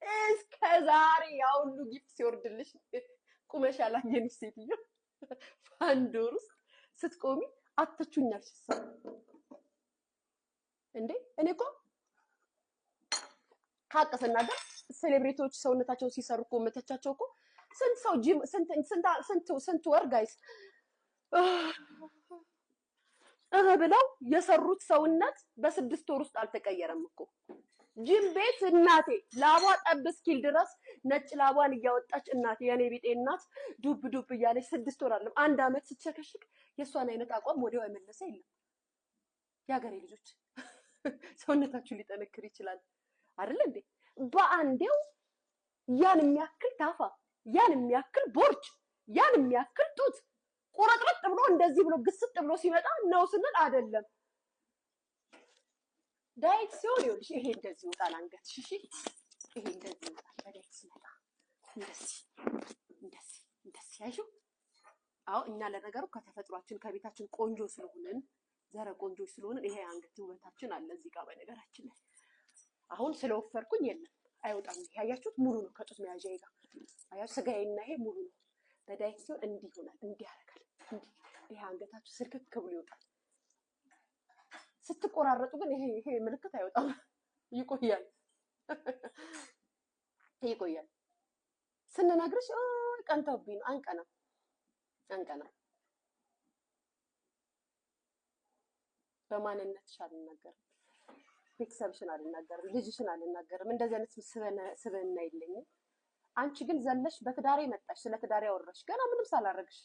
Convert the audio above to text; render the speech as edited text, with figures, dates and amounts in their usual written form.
እስከዛሬ ያው ሁሉ ጊፍት ሲወርድልሽ ቁመሽ ያላየንሽ ሴትዮ በአንድ ወር ውስጥ ስትቆሚ አትቹኛል ሲሰማ እንዴ እኔ እኮ ሀቅ ስናገር ሴሌብሪቲዎች ሰውነታቸውን ሲሰሩ እኮ መተቻቸው እኮ ስንት ሰው ጂም ስንት ወር ጋይስ ብለው የሰሩት ሰውነት በስድስት ወር ውስጥ አልተቀየረም እኮ ጂም ቤት እናቴ ላቧ ጠብ እስኪል ድረስ ነጭ ላቧን እያወጣች እናቴ የኔ ቢጤ እናት ዱብ ዱብ እያለች ስድስት ወር አይደለም አንድ አመት ስትሸከሽክ የሷን አይነት አቋም ወዲያው አይመለሰ የለም ያገሬ ልጆች ሰውነታችሁ ሊጠነክር ይችላል አይደል እንዴ በአንዴው ያን የሚያክል ታፋ ያን የሚያክል ቦርጭ ያን የሚያክል ጡት ቁርጥርጥ ብሎ እንደዚህ ብሎ ግስጥ ብሎ ሲመጣ ነው ስንል አይደለም ዳይት ሲሆን ይኸውልሽ ይሄ እንደዚህ ይወጣል አንገትሽ እሺ ይሄ እንደዚህ ይወጣል በዳይት ሲመጣ እንደዚህ ያይሽው አዎ እኛ ለነገሩ ከተፈጥሯችን ከቤታችን ቆንጆ ስለሆነን ዘረ ቆንጆች ስለሆነን ይሄ አንገት ውበታችን አለ እዚህ ጋር በነገራችን ላይ አሁን ስለወፈርኩኝ የለም አይወጣም ያያችሁት ሙሉ ነው ከጡት መያዣዬ ጋር አያችሁ ስጋዬና ይሄ ሙሉ ነው በዳይት ሲሆን እንዲህ ይሆናል እንዲህ ያደርጋል እንዲህ ይሄ አንገታችሁ ስልክክ ብሎ ይወጣል ስትቆራረጡ ግን ይሄ ምልክት አይወጣም ይቆያል ስንነግርሽ ቀንተውብኝ ነው አንቀና በማንነትሽ አልናገርም ቤተሰብሽን አልናገርም ልጅሽን አልናገርም እንደዚህ አይነት ስብዕና የለኝም አንቺ ግን ዘለሽ በትዳሬ መጣሽ ስለ ትዳሬ አወራሽ ገና ምንም ሳላረግሽ